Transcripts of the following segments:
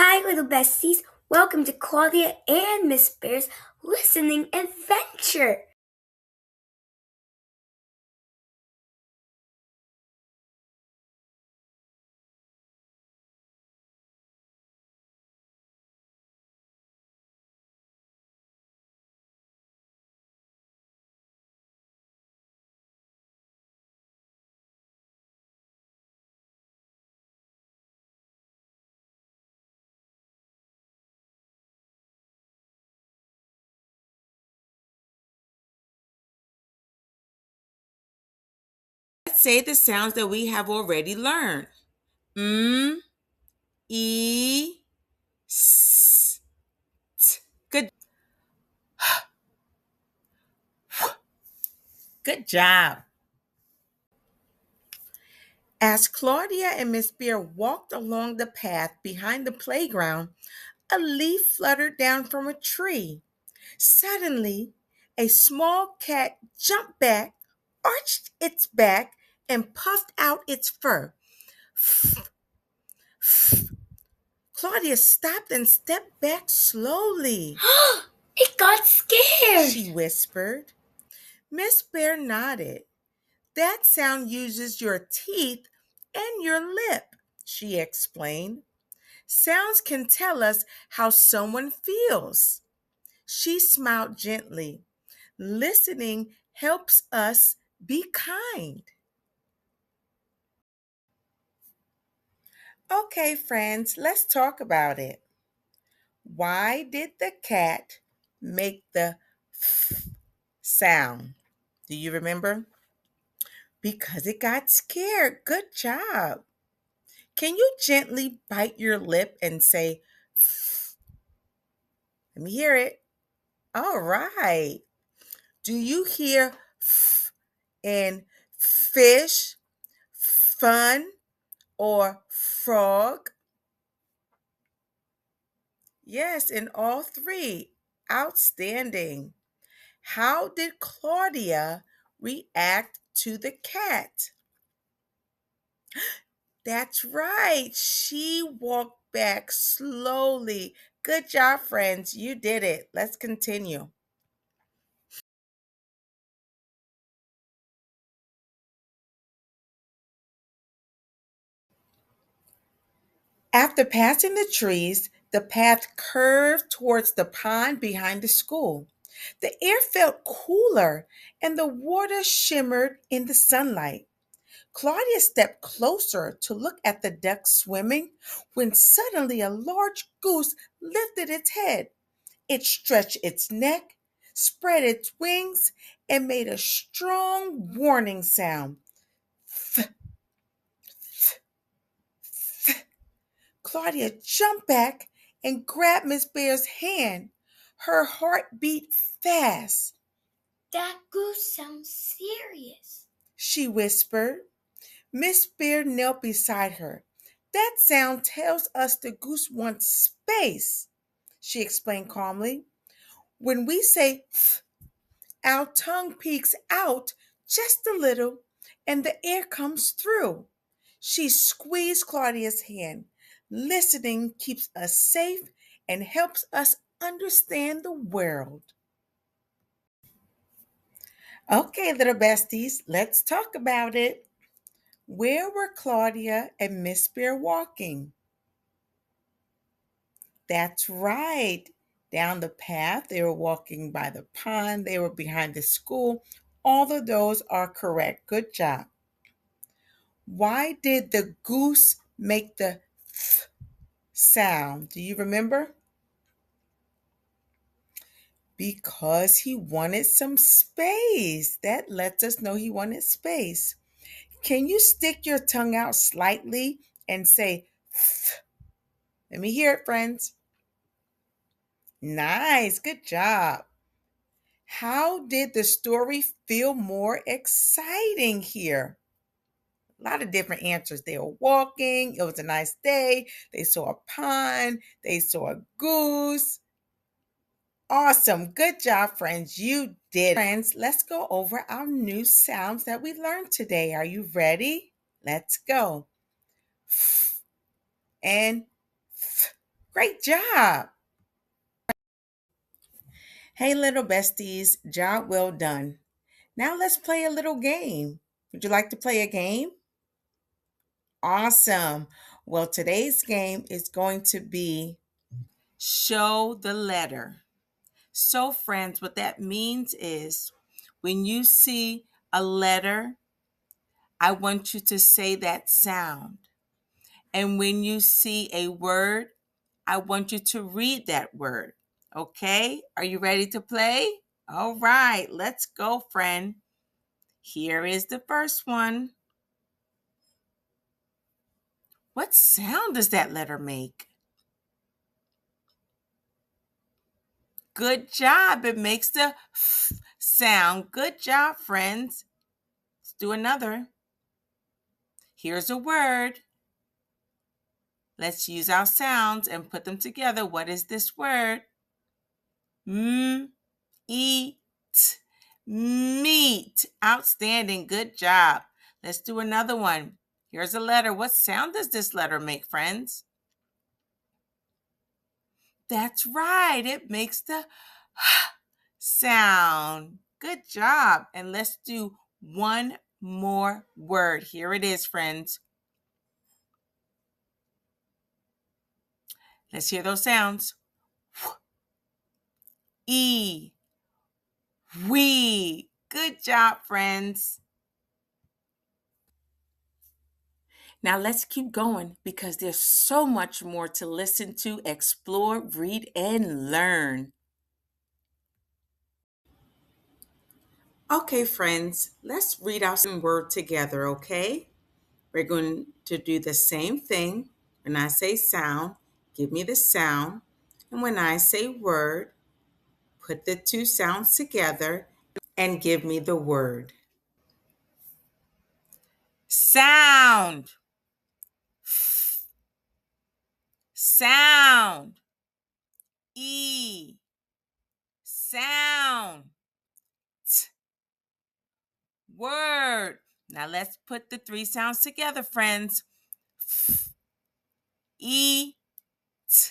Hi, little besties. Welcome to Claudia and Miss Bear's listening adventure. Let's say the sounds that we have already learned. Mm, e, s, t. Good job. As Claudia and Miss Bear walked along the path behind the playground, a leaf fluttered down from a tree. Suddenly, a small cat jumped back, arched its back, and puffed out its fur. Claudia stopped and stepped back slowly. It got scared. She whispered. Miss Bear nodded. That sound uses your teeth and your lip, she explained. Sounds can tell us how someone feels. She smiled gently. Listening helps us be kind. Okay, friends, let's talk about it. Why did the cat make the sound? Do you remember? Because it got scared. Good job. Can you gently bite your lip and say, let me hear it? All right. Do you hear in fish, fun, or frog? Yes, in all three. Outstanding. How did Claudia react to the cat? That's right. She walked back slowly. Good job, friends. You did it. Let's continue. After passing the trees, the path curved towards the pond behind the school. The air felt cooler and the water shimmered in the sunlight. Claudia stepped closer to look at the ducks swimming when suddenly a large goose lifted its head. It stretched its neck, spread its wings, and made a strong warning sound. Claudia jumped back and grabbed Miss Bear's hand. Her heart beat fast. That goose sounds serious. She whispered. Miss Bear knelt beside her. That sound tells us the goose wants space, she explained calmly. When we say our tongue peeks out just a little and the air comes through. She squeezed Claudia's hand. Listening keeps us safe and helps us understand the world. Okay, little besties, let's talk about it. Where were Claudia and Miss Bear walking? That's right. Down the path, they were walking by the pond, they were behind the school. All of those are correct. Good job. Why did the goose make the sound? Do you remember? Because he wanted some space. That lets us know he wanted space. Can you stick your tongue out slightly and say, let me hear it, friends. Nice, good job. How did the story feel more exciting here? A lot of different answers. They were walking, it was a nice day, they saw a pond, they saw a goose. Awesome. Good job, friends. You did. Friends, let's go over our new sounds that we learned today. Are you ready? Let's go. And Great job. Hey, little besties, job well done. Now let's play a little game. Would you like to play a game? Awesome. Well, today's game is going to be show the letter. So, friends, what that means is when you see a letter, I want you to say that sound. And when you see a word, I want you to read that word. Okay? Are you ready to play? All right, let's go, friend. Here is the first one. What sound does that letter make? Good job. It makes the f sound. Good job, friends. Let's do another. Here's a word. Let's use our sounds and put them together. What is this word? M, E, T. Meat. Outstanding. Good job. Let's do another one. Here's a letter. What sound does this letter make, friends? That's right. It makes the sound. Good job. And let's do one more word. Here it is, friends. Let's hear those sounds. E. We. Good job, friends. Now let's keep going because there's so much more to listen to, explore, read, and learn. Okay, friends, let's read our word together, okay? We're going to do the same thing. When I say sound, give me the sound. And when I say word, put the two sounds together and give me the word. Sound. Sound. E. Sound. T. Word. Now let's put the three sounds together, friends. F. E. T.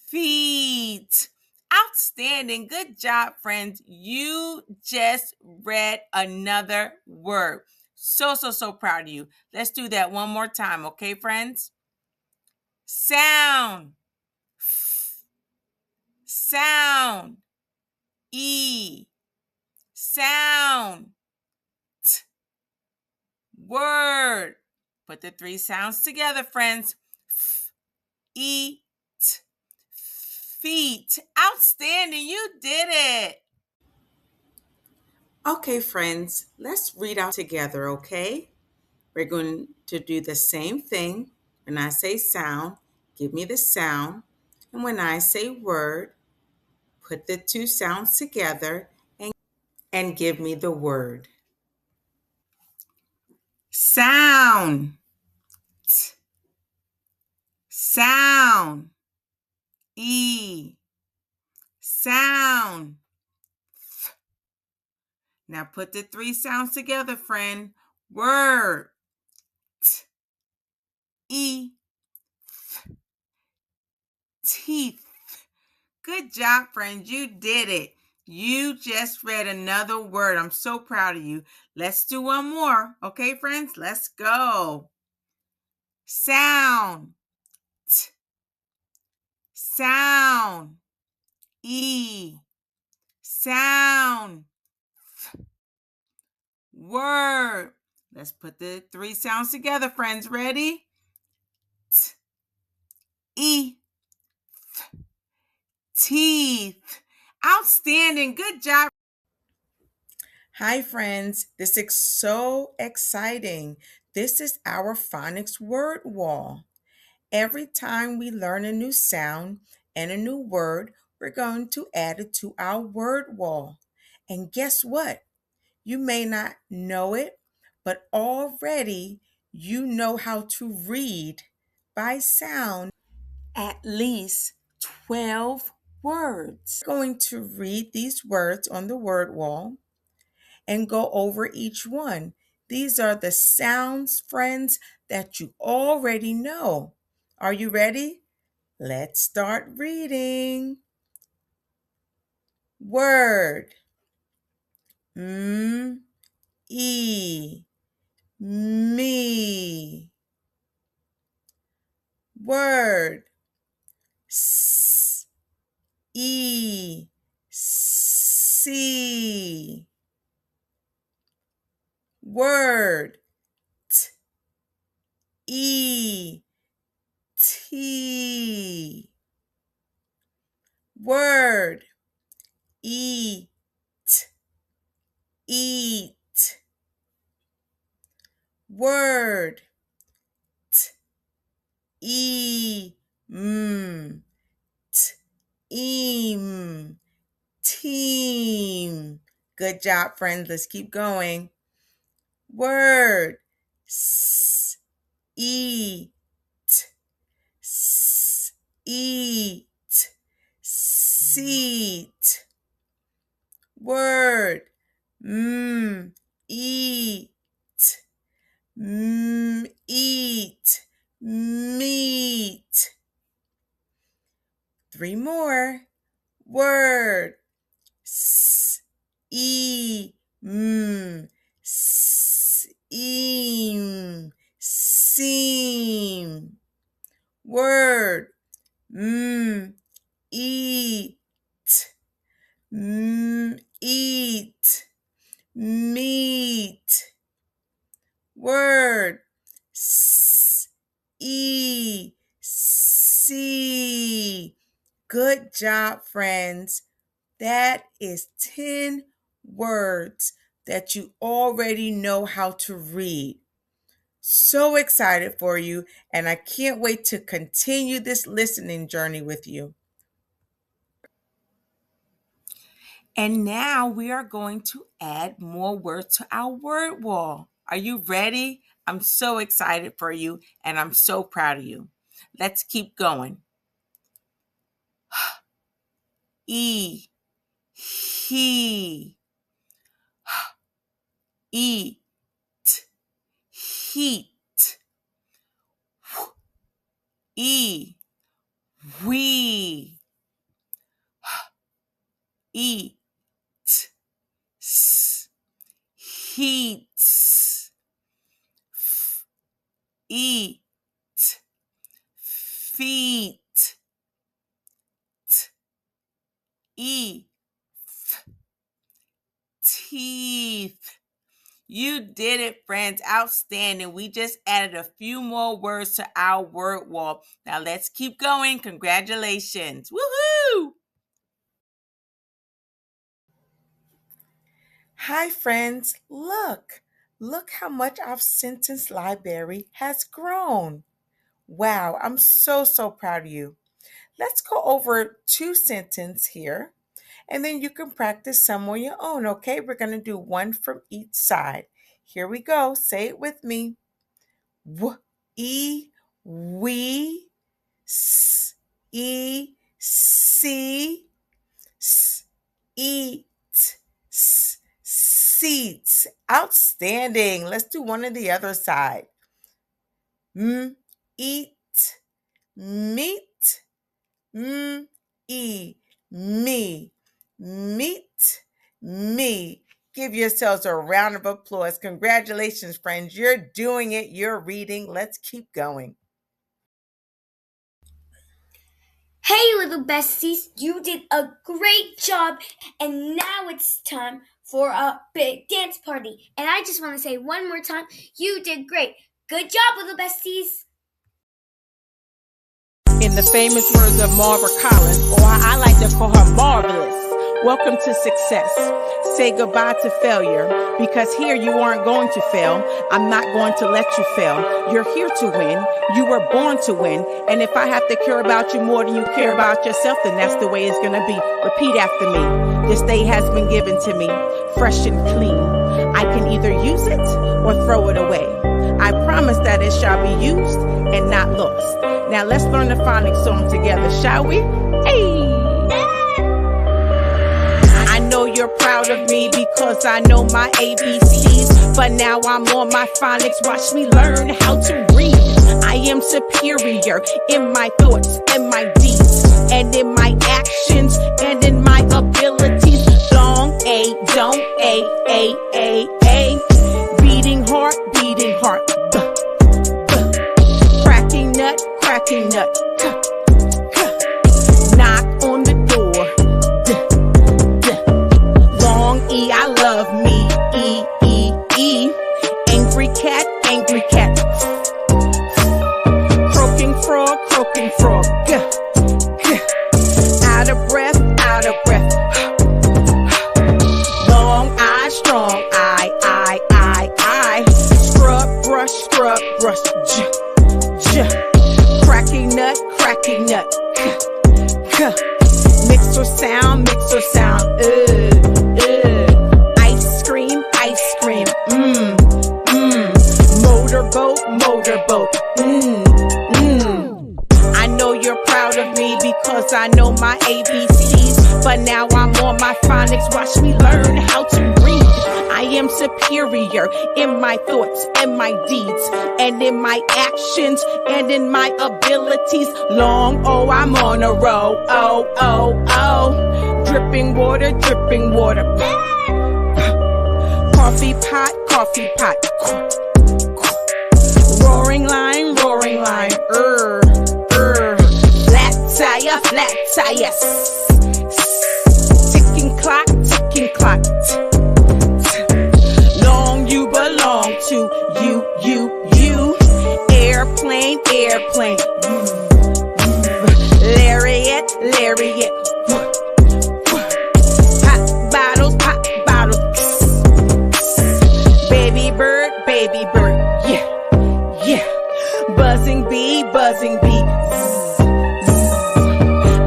Feet. Outstanding. Good job, friends. You just read another word. So proud of you. Let's do that one more time, okay, friends? Sound. Sound. E. Sound. T. Word. Put the three sounds together, friends. F. E. T. Feet. Outstanding. You did it. Okay, friends, let's read out together, okay? We're going to do the same thing. When I say sound, give me the sound. And when I say word, put the two sounds together and give me the word. Sound. T. Sound. E. Sound. F. Now put the three sounds together, friend. Word. T. E. F. Teeth. Good job, friends. You did it. You just read another word. I'm so proud of you. Let's do one more. Okay, friends? Let's go. Sound. T. Sound. E. Sound. F. Word. Let's put the three sounds together, friends. Ready? T. E. F. Teeth. Outstanding. Good job. Hi, friends. This is so exciting. This is our phonics word wall. Every time we learn a new sound and a new word, we're going to add it to our word wall. And guess what? You may not know it, but already you know how to read by sound at least 12 words. We're going to read these words on the word wall and go over each one. These are the sounds, friends, that you already know. Are you ready? Let's start reading. Word. E. Me. Word. S. E. See. Word. T. E. Tea. Word. Eat. Eat. Word. Team. Team. Good job, friends. Let's keep going. Word. Eat. Eat. Seat. Word. Eat. Eat. Meat. 3 more. Word. Seam. Seam. Seam. Word. Eat. Eat. Meat. Word. See. Good job, friends. That is 10 words that you already know how to read. So excited for you, and I can't wait to continue this listening journey with you. And now we are going to add more words to our word wall. Are you ready? I'm so excited for you, and I'm so proud of you. Let's keep going. E. He. Eat. Heat. E. We. Eat. Heat. Eat. Feet. Eat. Teeth. You did it, friends. Outstanding. We just added a few more words to our word wall. Now let's keep going. Congratulations. Woohoo! Hi, friends. Look how much our sentence library has grown. Wow, I'm so proud of you. Let's go over 2 sentences here, and then you can practice some on your own, okay? We're going to do one from each side. Here we go. Say it with me. We, see, eat, seats. Outstanding. Let's do one on the other side. Eat, meat, me, meet, me. Give yourselves a round of applause. Congratulations, friends. You're doing it. You're reading. Let's keep going. Hey, little besties, you did a great job, and now it's time for a big dance party. And I just want to say one more time, you did great. Good job, little besties. In the famous words of Margaret Collins, or I like to call her Marvelous, welcome to success. Say goodbye to failure, because here you aren't going to fail. I'm not going to let you fail. You're here to win. You were born to win. And if I have to care about you more than you care about yourself, then that's the way it's going to be. Repeat after me. This day has been given to me, fresh and clean. I can either use it or throw it away. I promise that it shall be used and not lost. Now let's learn the phonics song together, shall we? Hey! I know you're you're proud of me because I know my ABCs. But now I'm on my phonics, watch me learn how to read. I am superior in my thoughts and my deeds, and in my actions, and in my abilities. Long A, don't A. Beating heart, cracking nut, knock on the door, long E, I love me, E, angry cat, croaking frog, out of breath, long I, strong I, scrub, brush, cracking nut, mix or sound, ice cream, motorboat, I know you're proud of me because I know my ABCs, but now I'm on my phonics, watch me learn how to read. I am superior in my thoughts and my deeds, and in my actions, and in my abilities. Long O, I'm on a roll, dripping water, coffee pot, roaring line, flat tire, ticking clock, long you belong to you, airplane, lariat, pop bottles, baby bird, yeah, buzzing bee,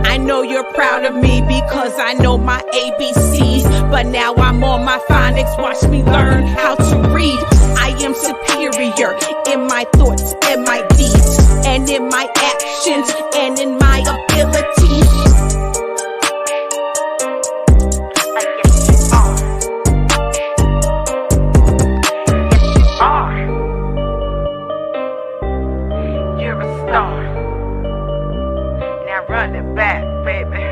I know you're proud of me because I know my ABCs, but now I'm on my phonics, watch me learn how to read. I am superior in my thoughts and my deeds, and in my actions, and in my abilities. You're a star. Now run it back, baby.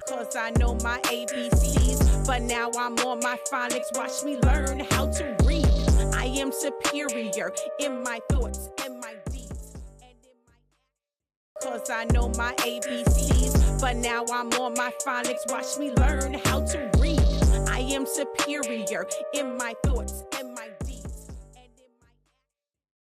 Cause I know my ABCs, but now I'm on my phonics, watch me learn how to read. I am superior in my thoughts and my deeds, and in my... Cause I know my ABCs, but now I'm on my phonics, watch me learn how to read. I am superior in my thoughts and